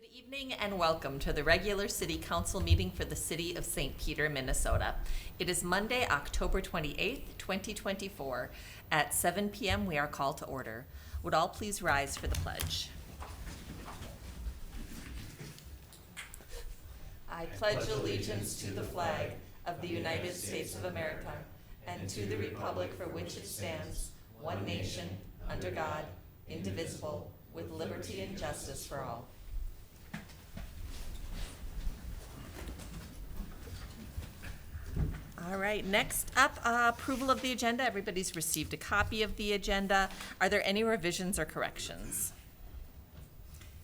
Good evening and welcome to the regular City Council meeting for the City of St. Peter, Minnesota. It is Monday, October 28th, 2024. At 7 p.m. we are called to order. Would all please rise for the pledge? I pledge allegiance to the flag of the United States of America and to the republic for which it stands, one nation, under God, indivisible, with liberty and justice for all. All right, next up, approval of the agenda. Everybody's received a copy of the agenda. Are there any revisions or corrections?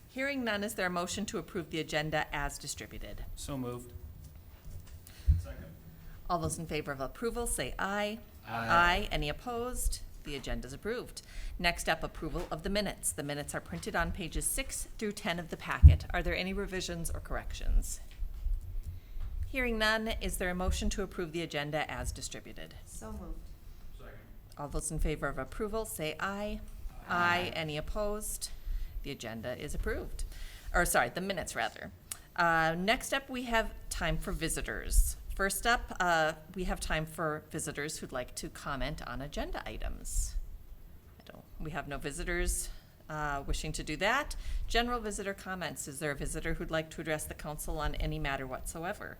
Hearing none, is there a motion to approve the agenda as distributed? So moved. Second. All those in favor of approval say aye. Aye. Any opposed? The agenda is approved. Next up, approval of the minutes. The minutes are printed on pages 6 through 10 of the packet. Are there any revisions or corrections? Hearing none, is there a motion to approve the agenda as distributed? So moved. Second. All those in favor of approval say aye. Aye. Any opposed? The agenda is approved. Or sorry, the minutes rather. Next up, we have time for visitors. First up, we have time for visitors who'd like to comment on agenda items. We have no visitors wishing to do that. General visitor comments. Is there a visitor who'd like to address the council on any matter whatsoever?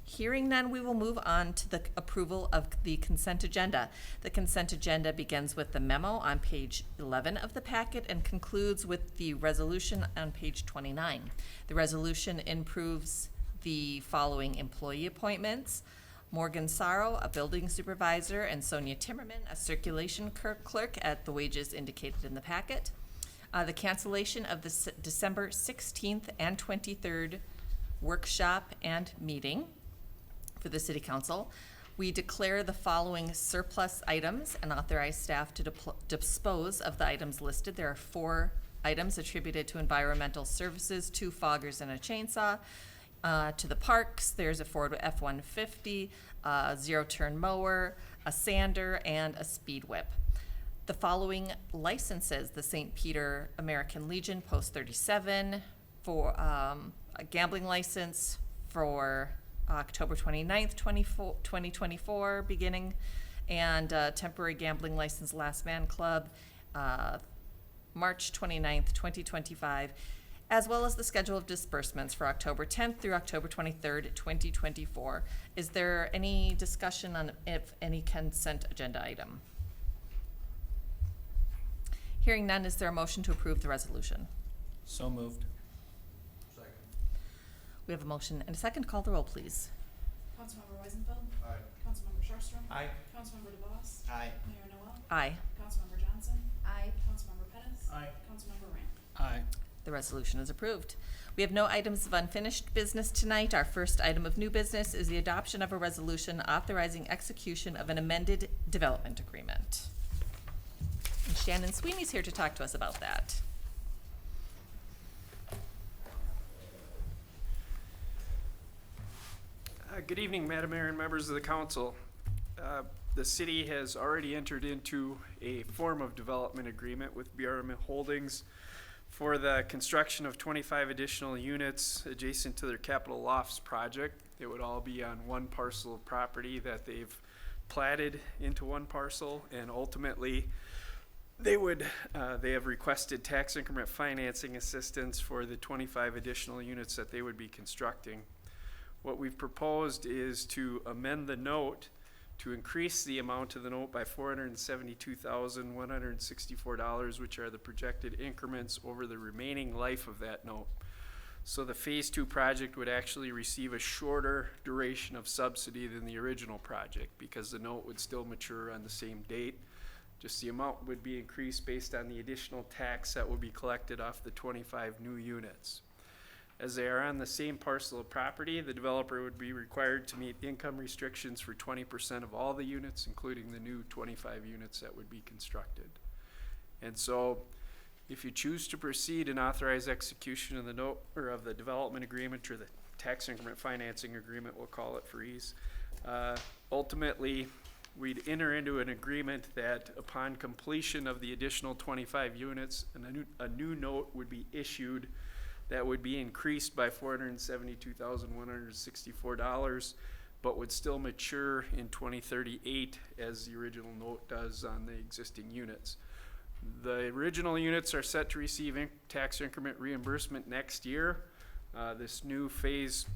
Hearing none, we will move on to the approval of the consent agenda. The consent agenda begins with the memo on page 11 of the packet and concludes with the resolution on page 29. The resolution improves the following employee appointments: Morgan Sorrow, a building supervisor, and Sonia Timmerman, a circulation clerk at the wages indicated in the packet. The cancellation of the December 16th and 23rd workshop and meeting for the City Council. We declare the following surplus items and authorize staff to dispose of the items listed. There are 4 items attributed to environmental services, 2 foggers and a chainsaw. To the parks, there's a Ford F-150, a zero-turn mower, a sander, and a speed whip. The following licenses: the St. Peter American Legion Post 37 for a gambling license for October 29th, 2024 beginning, and temporary gambling license Last Man Club, March 29th, 2025, as well as the schedule of disbursements for October 10th through October 23rd, 2024. Is there any discussion on if any consent agenda item? Hearing none, is there a motion to approve the resolution? So moved. Second. We have a motion and a second. Call the roll, please. Councilmember Weisenfeld. Aye. Councilmember Sharpstrom. Aye. Councilmember DeVos. Aye. Mayor Noel. Aye. Councilmember Johnson. Aye. Councilmember Pettis. Aye. Councilmember Rand. Aye. The resolution is approved. We have no items of unfinished business tonight. Our first item of new business is the adoption of a resolution authorizing execution of an amended development agreement. And Shannon Sweeney's here to talk to us about that. Good evening, Madam Mayor and members of the council. The city has already entered into a form of development agreement with BRM Holdings for the construction of 25 additional units adjacent to their Capitol Lofts project. It would all be on one parcel of property that they've platted into one parcel, and ultimately they have requested tax increment financing assistance for the 25 additional units that they would be constructing. What we've proposed is to amend the note to increase the amount of the note by $472,164, which are the projected increments over the remaining life of that note. So the phase 2 project would actually receive a shorter duration of subsidy than the original project, because the note would still mature on the same date. Just the amount would be increased based on the additional tax that will be collected off the 25 new units. As they are on the same parcel of property, the developer would be required to meet income restrictions for 20% of all the units, including the new 25 units that would be constructed. And so, if you choose to proceed and authorize execution of the note or of the development agreement, or the tax increment financing agreement, we'll call it for ease, ultimately we'd enter into an agreement that upon completion of the additional 25 units, a new note would be issued that would be increased by $472,164, but would still mature in 2038 as the original note does on the existing units. The original units are set to receive tax increment reimbursement next year. This new phase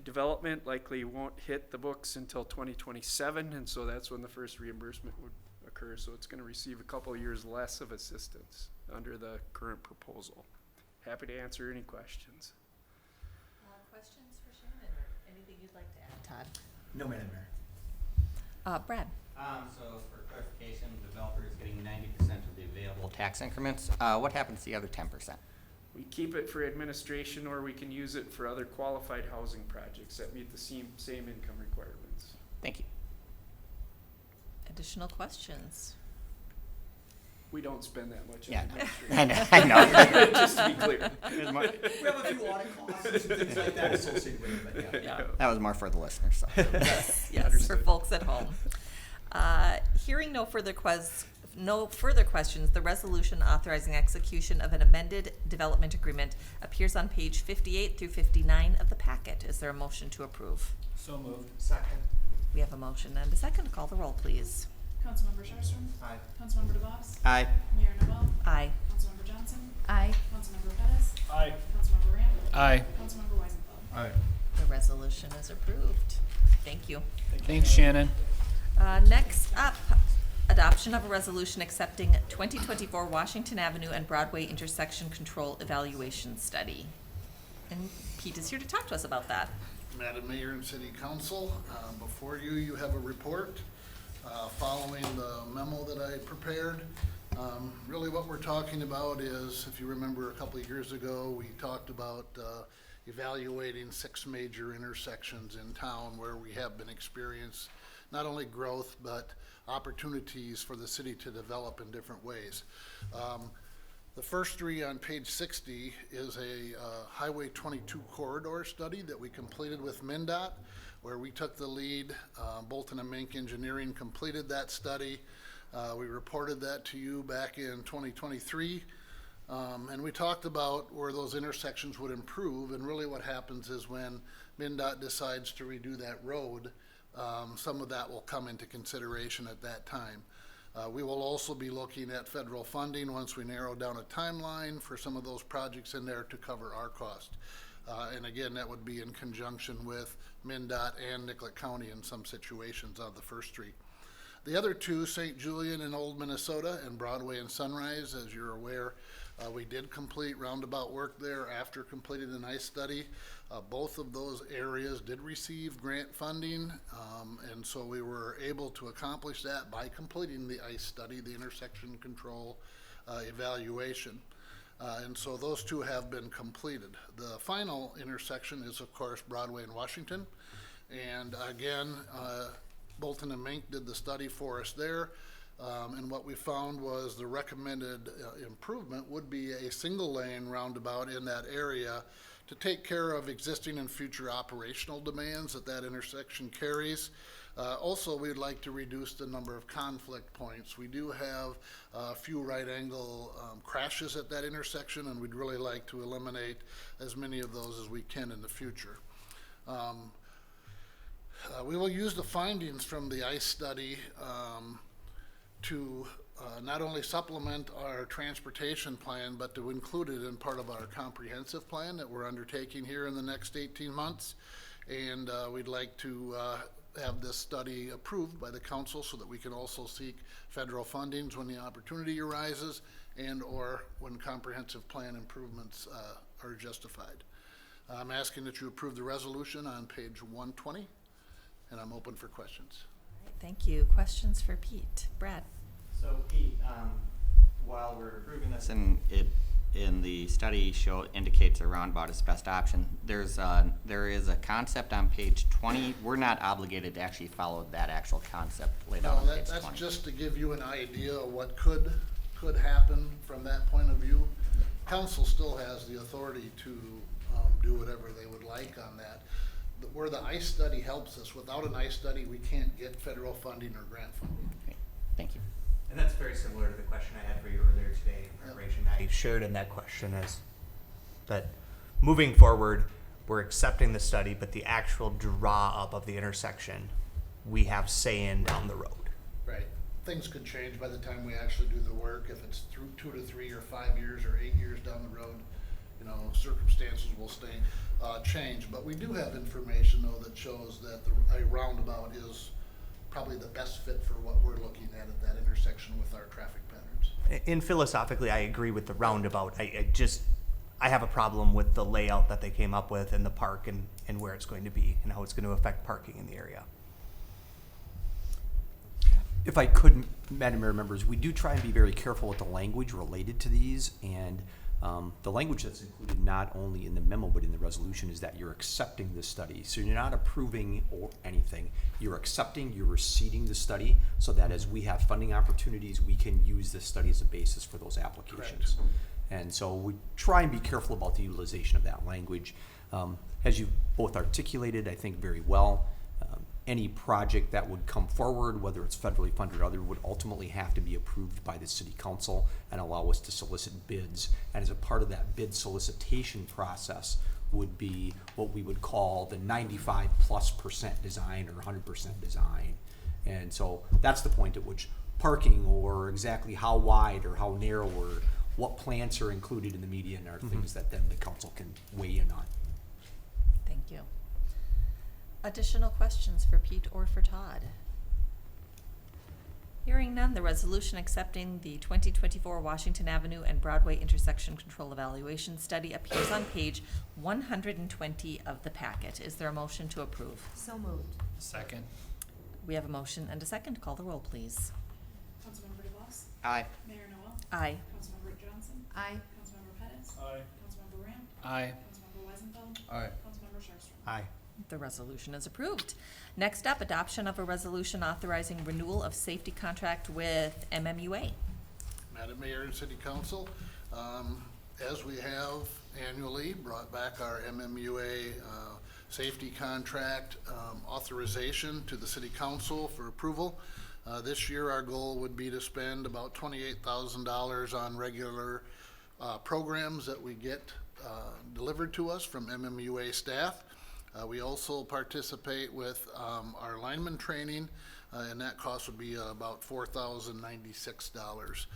development likely won't hit the books until 2027, and so that's when the first reimbursement would occur. So it's going to receive a couple of years less of assistance under the current proposal. Happy to answer any questions. Questions for Shannon or anything you'd like to add, Todd? No, Madam Mayor. Brad? So for clarification, the developer is getting 90% of the available tax increments. What happens to the other 10%? We keep it for administration, or we can use it for other qualified housing projects that meet the same income requirements. Thank you. Additional questions? We don't spend that much on Yeah, administration. I know. Just to be clear. We have a few audit costs and things like that associated with it, but yeah. Yeah. That was more for the listeners. So. Yes, yes, for Understood. folks at home. Hearing no further questions, the resolution authorizing execution of an amended development agreement appears on page 58 through 59 of the packet. Is there a motion to approve? So moved. Second. We have a motion and a second. Call the roll, please. Councilmember Sharpstrom. Aye. Councilmember DeVos. Aye. Mayor Novell. Aye. Councilmember Johnson. Aye. Councilmember Pettis. Aye. Councilmember Ramp. Aye. Councilmember Weisenfeld. Aye. The resolution is approved. Thank you. Thanks, Shannon. Next up, adoption of a resolution accepting 2024 Washington Avenue and Broadway intersection control evaluation study. And Pete is here to talk to us about that. Madam Mayor and City Council, before you have a report following the memo that I prepared. Really what we're talking about is, if you remember a couple of years ago, we talked about evaluating 6 major intersections in town where we have been experiencing not only growth, but opportunities for the city to develop in different ways. The first 3 on page 60 is a Highway 22 corridor study that we completed with MnDOT, where we took the lead. Bolton and Mink Engineering completed that study. We reported that to you back in 2023. And we talked about where those intersections would improve, and really what happens is when MnDOT decides to redo that road, some of that will come into consideration at that time. We will also be looking at federal funding once we narrow down a timeline for some of those projects in there to cover our cost. And again, that would be in conjunction with MnDOT and Nicollet County in some situations on the first 3. The other 2, St. Julian and Old Minnesota and Broadway and Sunrise, as you're aware, we did complete roundabout work there after completing the NICE study. Both of those areas did receive grant funding, and so we were able to accomplish that by completing the ICE study, the intersection control evaluation. And so those 2 have been completed. The final intersection is, of course, Broadway and Washington. And again, Bolton and Mink did the study for us there. And what we found was the recommended improvement would be a single lane roundabout in that area to take care of existing and future operational demands that intersection carries. Also, we'd like to reduce the number of conflict points. We do have a few right angle crashes at that intersection, and we'd really like to eliminate as many of those as we can in the future. We will use the findings from the ICE study to not only supplement our transportation plan, but to include it in part of our comprehensive plan that we're undertaking here in the next 18 months. And we'd like to have this study approved by the council so that we can also seek federal fundings when the opportunity arises and or when comprehensive plan improvements are justified. I'm asking that you approve the resolution on page 120, and I'm open for questions. All right, thank you. Questions for Pete? Brad? So Pete, while we're approving this and it in the study indicates a roundabout is best option, there is a concept on page 20. We're not obligated to actually follow that actual concept laid out on page 20. That's just to give you an idea of what could happen from that point of view. Council still has the authority to do whatever they would like on that. Where the ICE study helps us, without an ICE study, we can't get federal funding or grant funding. Okay, thank you. And that's very similar to the question I had for you earlier today in preparation. I shared in that question is that moving forward, we're accepting the study, but the actual draw up of the intersection, we have say in down the road. Right. Things could change by the time we actually do the work. If it's through 2 to 3 or 5 years or 8 years down the road, you know, circumstances will change. But we do have information though that shows that a roundabout is probably the best fit for what we're looking at that intersection with our traffic patterns. And philosophically, I agree with the roundabout. I have a problem with the layout that they came up with and the park and where it's going to be and how it's going to affect parking in the area. If I could, Madam Mayor, members, we do try and be very careful with the language related to these, and the language that's included not only in the memo but in the resolution is that you're accepting the study. So you're not approving or anything. You're accepting, you're receiving the study, so that as we have funding opportunities, we can use this study as a basis for those applications. Correct. And so we try and be careful about the utilization of that language. As you both articulated, I think very well, any project that would come forward, whether it's federally funded or other, would ultimately have to be approved by the city council and allow us to solicit bids. And as a part of that bid solicitation process would be what we would call the 95+% design or 100% design. And so that's the point at which parking or exactly how wide or how narrow or what plants are included in the median are things that then the council can weigh in on. Thank you. Additional questions for Pete or for Todd? Hearing none, the resolution accepting the 2024 Washington Avenue and Broadway intersection control evaluation study appears on page 120 of the packet. Is there a motion to approve? So moved. Second. We have a motion and a second. Call the roll, please. Councilmember DeVos? Aye. Mayor Noel? Aye. Councilmember Johnson? Aye. Councilmember Pettis? Aye. Councilmember Ramp? Aye. Councilmember Weisenfeld? Aye. Councilmember Sharpstra? Aye. The resolution is approved. Next up, adoption of a resolution authorizing renewal of safety contract with MMUA. Madam Mayor and City Council, as we have annually brought back our MMUA safety contract authorization to the City Council for approval. This year, our goal would be to spend about $28,000 on regular programs that we get delivered to us from MMUA staff. We also participate with our lineman training, and that cost would be about $4,096.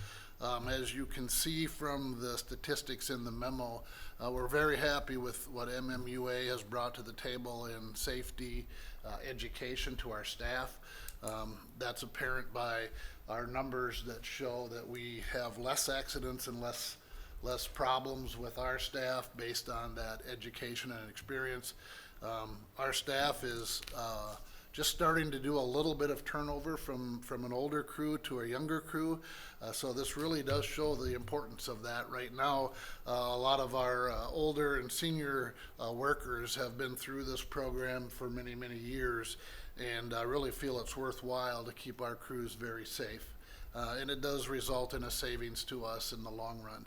As you can see from the statistics in the memo, we're very happy with what MMUA has brought to the table in safety education to our staff. That's apparent by our numbers that show that we have less accidents and less problems with our staff based on that education and experience. Our staff is just starting to do a little bit of turnover from an older crew to a younger crew. So this really does show the importance of that. Right now, a lot of our older and senior workers have been through this program for many, many years, and I really feel it's worthwhile to keep our crews very safe. And it does result in a savings to us in the long run.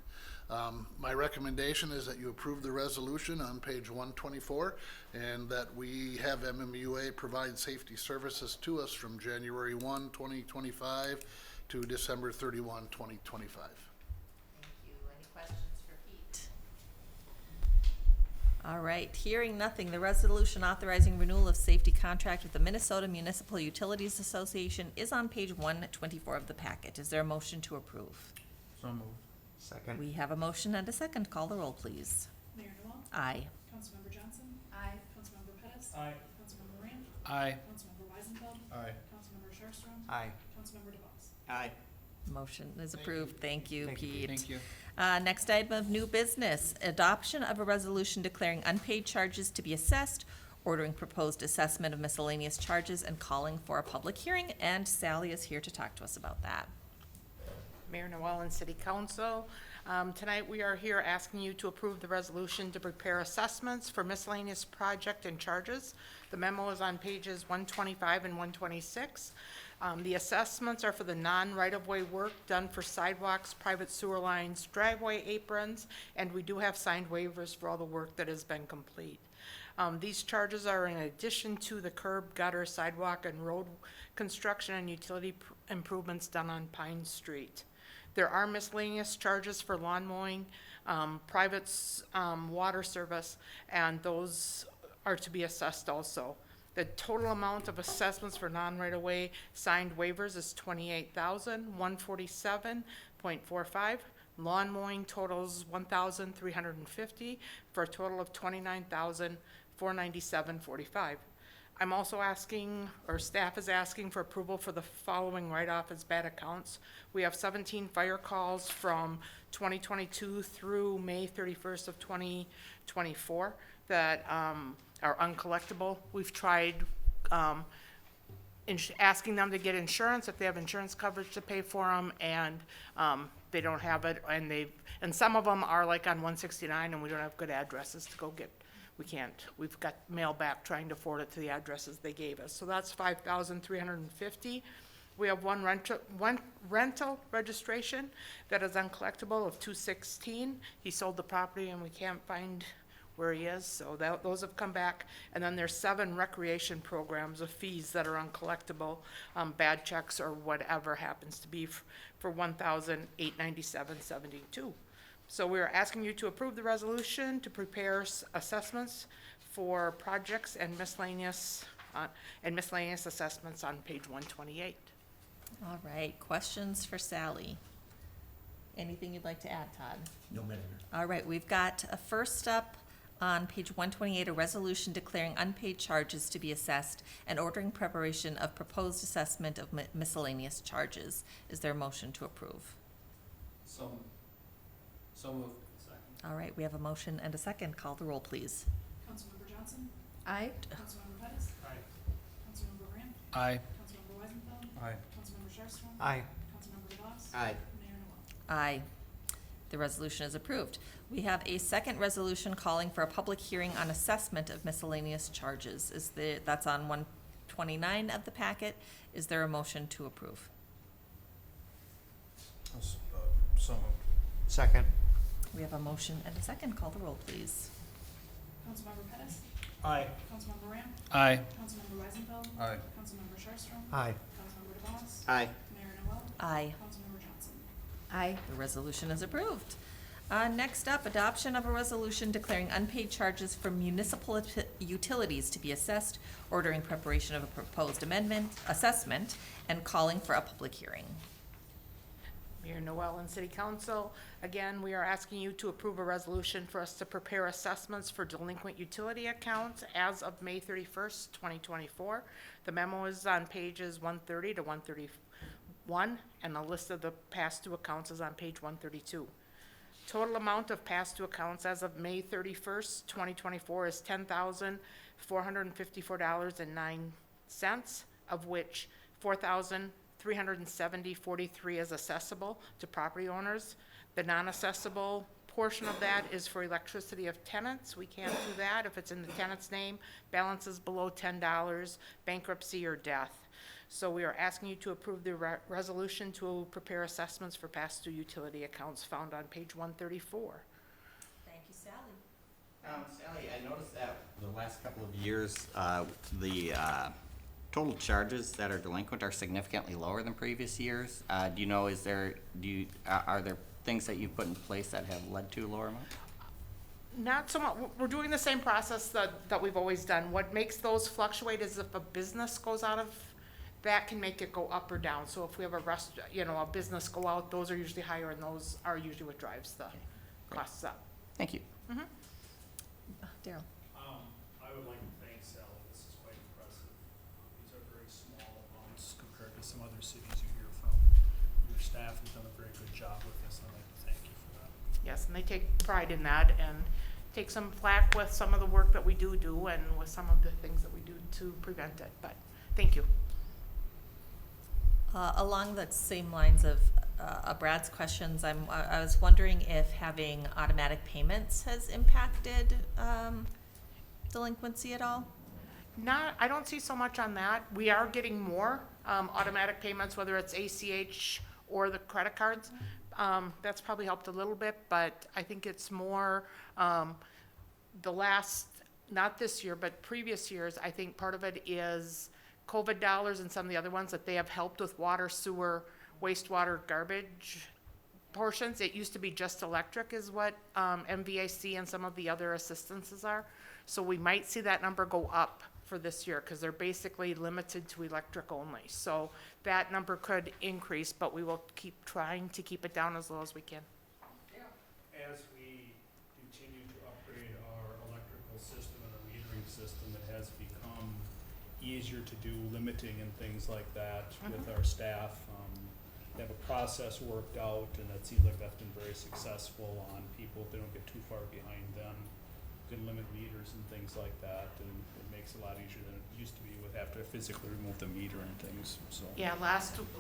My recommendation is that you approve the resolution on page 124 and that we have MMUA provide safety services to us from January 1, 2025 to December 31, 2025. Thank you. Any questions for Pete? All right, hearing nothing, the resolution authorizing renewal of safety contract with the Minnesota Municipal Utilities Association is on page 124 of the packet. Is there a motion to approve? So moved. Second. We have a motion and a second. Call the roll, please. Mayor Noel? Aye. Councilmember Johnson? Aye. Councilmember Pettis? Aye. Councilmember Ramp? Aye. Councilmember Weisenfeld? Aye. Councilmember Sharpstra? Aye. Councilmember DeVos? Aye. Motion is approved. Thank you, Thank you, Pete. Thank you. Next item of new business, adoption of a resolution declaring unpaid charges to be assessed, ordering proposed assessment of miscellaneous charges, and calling for a public hearing. And Sally is here to talk to us about that. Mayor Noel and City Council. Tonight, we are here asking you to approve the resolution to prepare assessments for miscellaneous project and charges. The memo is on pages 125 and 126. The assessments are for the non-right-of-way work done for sidewalks, private sewer lines, driveway aprons, and we do have signed waivers for all the work that has been complete. These charges are in addition to the curb, gutter, sidewalk, and road construction and utility improvements done on Pine Street. There are miscellaneous charges for lawn mowing, private water service, and those are to be assessed also. The total amount of assessments for non-right-of-way signed waivers is $28,147.45. Lawn mowing totals $1,350 for a total of $29,497.45. I'm also asking, or staff is asking for approval for the following write-off as bad accounts. We have 17 fire calls from 2022 through May 31st of 2024 that are uncollectible. We've tried asking them to get insurance, if they have insurance coverage to pay for them, and they don't have it, and some of them are like on 169, and we don't have good addresses to go get. We've got mail back trying to forward it to the addresses they gave us. So that's $5,350. We have one rental registration that is uncollectible of $216. He sold the property and we can't find where he is, so those have come back. And then there's 7 recreation programs of fees that are uncollectible, bad checks or whatever happens to be for $1,897.72. So we're asking you to approve the resolution to prepare assessments for projects and miscellaneous assessments on page 128. All right, questions for Sally? Anything you'd like to add, Todd? No, Madam Mayor. All right, we've got a first up on page 128, a resolution declaring unpaid charges to be assessed and ordering preparation of proposed assessment of miscellaneous charges. Is there a motion to approve? So moved. Second. All right, we have a motion and a second. Call the roll, please. Councilmember Johnson. Aye. Councilmember Pettis. Aye. Councilmember Graham. Aye. Councilmember Weisenfeld. Aye. Councilmember Sharpstra. Aye. Councilmember DeVos. Aye. Mayor Noel. Aye. The resolution is approved. We have a second resolution calling for a public hearing on assessment of miscellaneous charges. That's on 129 of the packet. Is there a motion to approve? So moved. Second. We have a motion and a second. Call the roll, please. Councilmember Pettis. Aye. Councilmember Graham. Aye. Councilmember Weisenfeld. Aye. Councilmember Sharpstra. Aye. Councilmember DeVos. Aye. Mayor Noel. Aye. Councilmember Johnson. Aye. The resolution is approved. Next up, adoption of a resolution declaring unpaid charges for municipal utilities to be assessed, ordering preparation of a proposed assessment, and calling for a public hearing. Mayor Noel and City Council, again, we are asking you to approve a resolution for us to prepare assessments for delinquent utility accounts as of May 31st, 2024. The memo is on pages 130 to 131, and the list of the past due accounts is on page 132. Total amount of past due accounts as of May 31st, 2024 is $10,454.09, of which $4,370.43 is assessable to property owners. The non-assessable portion of that is for electricity of tenants. We can't do that if it's in the tenant's name, balances below $10, bankruptcy or death. So we are asking you to approve the resolution to prepare assessments for past due utility accounts found on page 134. Thank you, Sally. Sally, I noticed that the last couple of years, the total charges that are delinquent are significantly lower than previous years. Do you know, are there things that you've put in place that have led to a lower amount? Not so much. We're doing the same process that we've always done. What makes those fluctuate is if a business goes out of, that can make it go up or down. So if we have a a business go out, those are usually higher, and those are usually what drives the costs up. Thank you. Daryl. I would like to thank Sally. This is quite impressive. These are very small amounts compared to some other cities you hear from. Your staff has done a very good job with this, and I'd like to thank you for that. Yes, and they take pride in that and take some flack with some of the work that we do and with some of the things that we do to prevent it. But thank you. Along the same lines of Brad's questions, I was wondering if having automatic payments has impacted delinquency at all? I don't see so much on that. We are getting more automatic payments, whether it's ACH or the credit cards. That's probably helped a little bit, but I think it's more the last, not this year, but previous years. I think part of it is COVID dollars and some of the other ones that they have helped with water, sewer, wastewater, garbage portions. It used to be just electric is what MVAC and some of the other assistances are. So we might see that number go up for this year because they're basically limited to electric only. So that number could increase, but we will keep trying to keep it down as low as we can. As we continue to upgrade our electrical system and our metering system, it has become easier to do limiting and things like that with our staff. They have a process worked out, and it seems like that's been very successful on people, if they don't get too far behind them. Can limit meters and things like that, and it makes it a lot easier than it used to be with have to physically remove the meter and things, so. Yeah,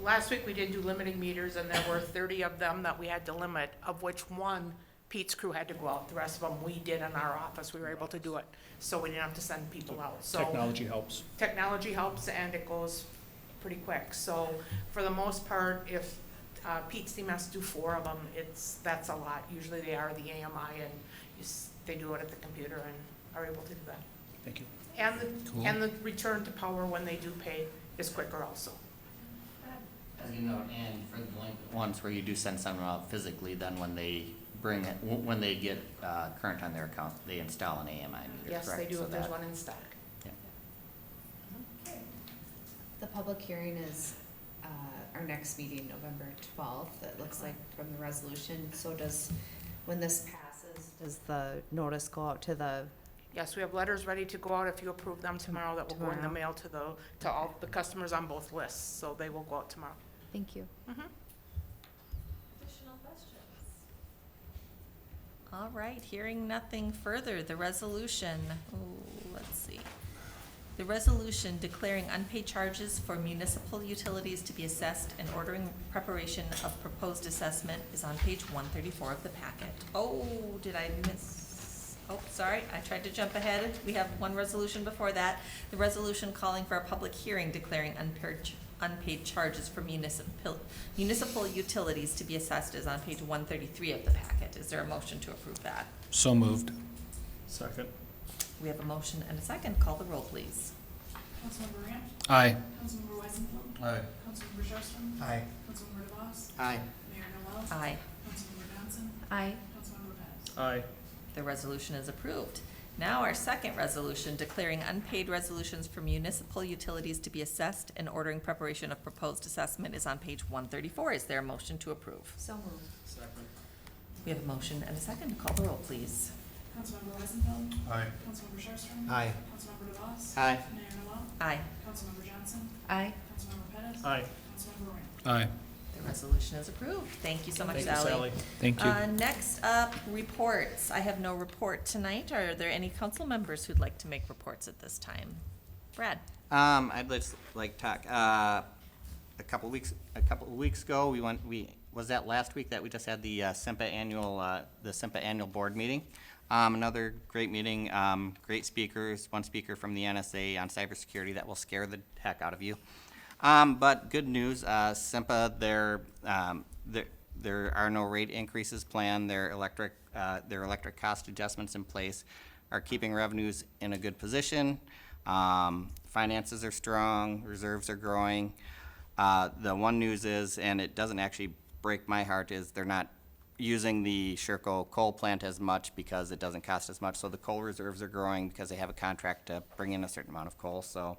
last week we did do limiting meters, and there were 30 of them that we had to limit, of which one Pete's crew had to go out. The rest of them we did in our office. We were able to do it, so we didn't have to send people out. So Technology helps. technology helps, and it goes pretty quick. So for the most part, if Pete's team has to do 4 of them, that's a lot. Usually they are the AMI, and they do it at the computer and are able to do that. Thank you. And the return to power when they do pay is quicker also. As you know, and for the delinquent ones where you do send someone out physically, then when they bring it, when they get current on their account, they install an AMI meter, Yes, correct? they do So if there's that- one in stock. yeah. The public hearing is, our next meeting, November 12th, it looks like from the resolution. So when this passes, does the notice go out to the, Yes, we have letters ready to go out if you approve them tomorrow that will go in the Tomorrow. mail to all the customers on both lists, so they will go out tomorrow. thank you. Additional questions? All right, hearing nothing further, the resolution, let's see. The resolution declaring unpaid charges for municipal utilities to be assessed and ordering preparation of proposed assessment is on page 134 of the packet. Oh, did I miss? Oh, sorry, I tried to jump ahead. We have one resolution before that. The resolution calling for a public hearing declaring unpaid charges for municipal utilities to be assessed is on page 133 of the packet. Is there a motion to approve that? So moved. Second. We have a motion and a second. Call the roll, please. Councilmember Ram? Aye. Councilmember Weisenfeld? Aye. Councilmember Sharpston? Aye. Councilmember DeVos? Aye. Mayor Noel? Aye. Councilmember Johnson? Aye. Councilmember Pettis? Aye. The resolution is approved. Now our second resolution declaring unpaid resolutions for municipal utilities to be assessed and ordering preparation of proposed assessment is on page 134. Is there a motion to approve? So moved. Second. We have a motion and a second. Call the roll, please. Councilmember Weisenfeld? Aye. Councilmember Sharpston? Aye. Councilmember DeVos? Aye. Mayor Noel? Aye. Councilmember Johnson? Aye. Councilmember Pettis? Aye. Councilmember Ram? Aye. The resolution is approved. Thank you so much, Thank you, Sally. Sally. Thank you. Next up, reports. I have no report tonight. Are there any council members who'd like to make reports at this time? Brad? I'd just like to talk, a couple of weeks ago, was that last week that we just had the SIMPA annual board meeting? Another great meeting, great speakers, one speaker from the NSA on cybersecurity that will scare the heck out of you. But good news, SIMPA, there are no rate increases planned. Their electric cost adjustments in place are keeping revenues in a good position. Finances are strong, reserves are growing. The one news is, and it doesn't actually break my heart, is they're not using the Sherco coal plant as much because it doesn't cost as much. So the coal reserves are growing because they have a contract to bring in a certain amount of coal. So,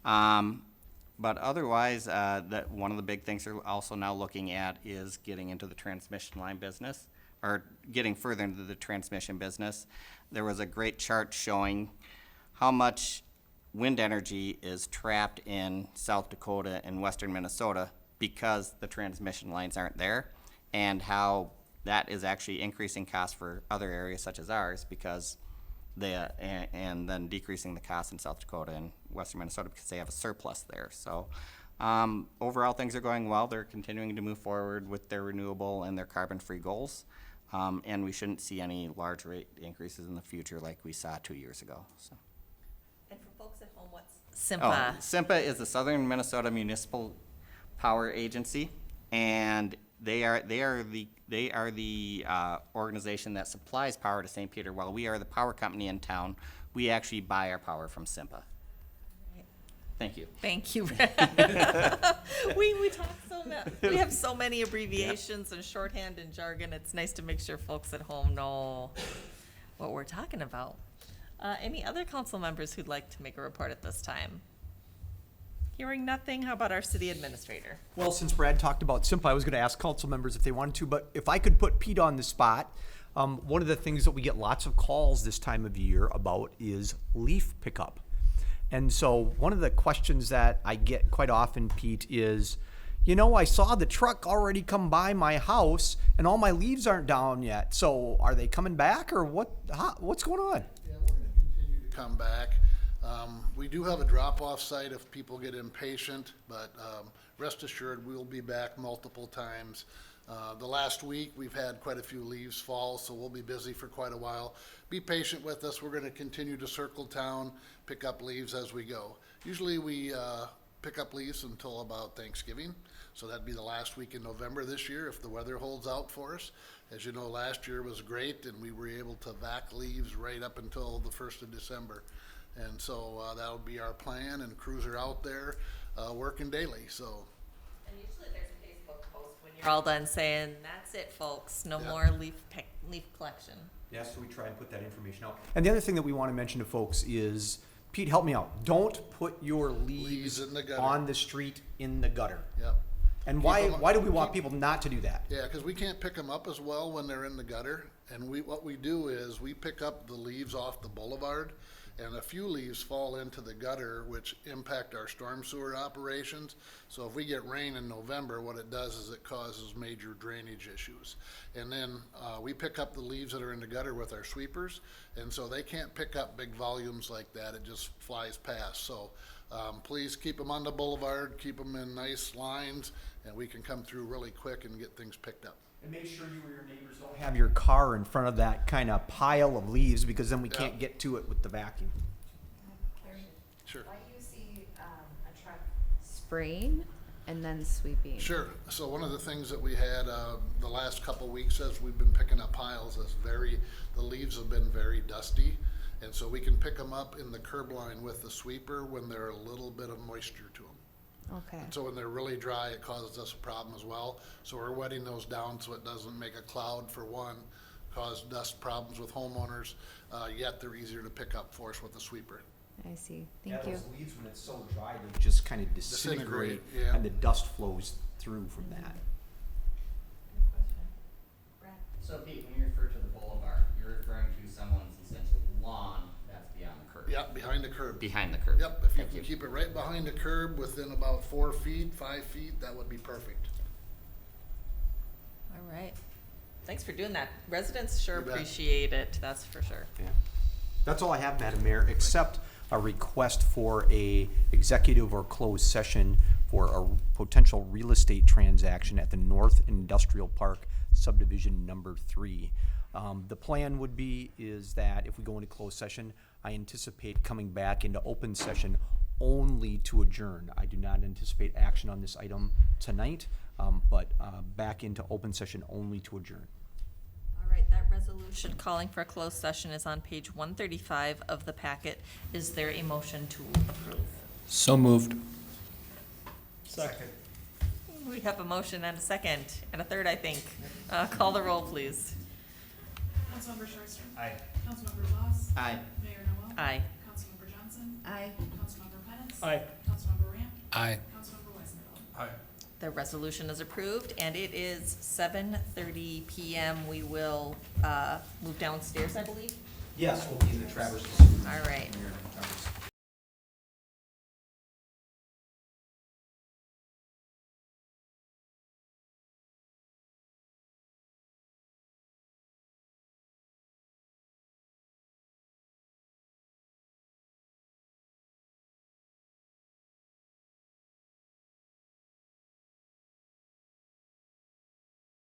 but otherwise, that one of the big things they're also now looking at is getting into the transmission line business, or getting further into the transmission business. There was a great chart showing how much wind energy is trapped in South Dakota and western Minnesota because the transmission lines aren't there, and how that is actually increasing costs for other areas such as ours because and then decreasing the cost in South Dakota and western Minnesota because they have a surplus there. So overall, things are going well. They're continuing to move forward with their renewable and their carbon-free goals, and we shouldn't see any large rate increases in the future like we saw 2 years ago. So. And for folks at home, what's SIMPA? Oh, SIMPA is the Southern Minnesota Municipal Power Agency, and they are the organization that supplies power to St. Peter. While we are the power company in town, we actually buy our power from SIMPA. Thank you. Thank you. We talk we have so many abbreviations and shorthand and jargon. It's nice to make sure folks at home know what we're talking about. Any other council members who'd like to make a report at this time? Hearing nothing, how about our city administrator? Well, since Brad talked about SIMPA, I was going to ask council members if they wanted to, but if I could put Pete on the spot, one of the things that we get lots of calls this time of year about is leaf pickup. And so one of the questions that I get quite often, Pete, is, you know, I saw the truck already come by my house and all my leaves aren't down yet. So are they coming back or what's going on? Yeah, we're gonna continue to come back. We do have a drop-off site if people get impatient, but rest assured, we'll be back multiple times. The last week, we've had quite a few leaves fall, so we'll be busy for quite a while. Be patient with us. We're gonna continue to circle town, pick up leaves as we go. Usually we pick up leaves until about Thanksgiving, so that'd be the last week in November this year if the weather holds out for us. As you know, last year was great, and we were able to vac leaves right up until the 1st of December. And so that'll be our plan, and crews are out there working daily, so. And usually there's a Facebook post when you're all done saying, that's it, folks, no Yeah. more leaf collection. Yeah, so we try and put that information out. And the other thing that we want to mention to folks is, Pete, help me out. Don't put your leaves in the gutter. on the street in the gutter. Yep. And Keep why 'em- why do we want keep- people not to do that? Yeah, because we can't pick them up as well when they're in the gutter. And what we do is we pick up the leaves off the boulevard, and a few leaves fall into the gutter, which impact our storm sewer operations. So if we get rain in November, what it does is it causes major drainage issues. And then we pick up the leaves that are in the gutter with our sweepers, and so they can't pick up big volumes like that. It just flies past. So please keep them on the boulevard, keep them in nice lines, and we can come through really quick and get things picked up. And make sure you or your neighbors don't have your car in front of that kind of pile of leaves, because then we Yeah. can't get to it with the vacuum. Sure. Why do you see a truck spraying and then sweeping? Sure. So one of the things that we had the last couple weeks as we've been picking up piles is the leaves have been very dusty. And so we can pick them up in the curb line with the sweeper when there are a little bit of moisture to them. Okay. And so when they're really dry, it causes us a problem as well. So we're wetting those down so it doesn't make a cloud for one, cause dust problems with homeowners, yet they're easier to pick up for us with the sweeper. I see. Thank you. Those leaves, when it's so dry, they just kind of disintegrate, Disintegrate, yeah. and the dust flows through from that. So Pete, when you refer to the boulevard, you're referring to someone's essentially lawn that's beyond the curb? Yeah, behind the curb. Behind the curb? Yep, if you Thank can keep it right behind the curb within about 4 feet, 5 feet, that would be perfect. All right. Thanks for doing that. Residents sure You bet. appreciate it, that's for sure. Yeah. That's all I have, Madam Mayor, except a request for a executive or closed session for a potential real estate transaction at the North Industrial Park subdivision number 3. The plan would be is that if we go into closed session, I anticipate coming back into open session only to adjourn. I do not anticipate action on this item tonight, but back into open session only to adjourn. All right, that resolution calling for a closed session is on page 135 of the packet. Is there a motion to approve? So moved. Second. We have a motion and a second, and a third, I think. Call the roll, please. Councilmember Schuster. Aye. Councilmember Voss. Aye. Mayor Noel. Aye. Councilmember Johnson. Aye. Councilmember Pettis. Aye. Councilmember Ramp. Aye. Councilmember Weisenthal. Aye. The resolution is approved, and it is 7:30 PM. We will move downstairs, I believe. Yes, we'll be in the Traverse. All right. Traverse.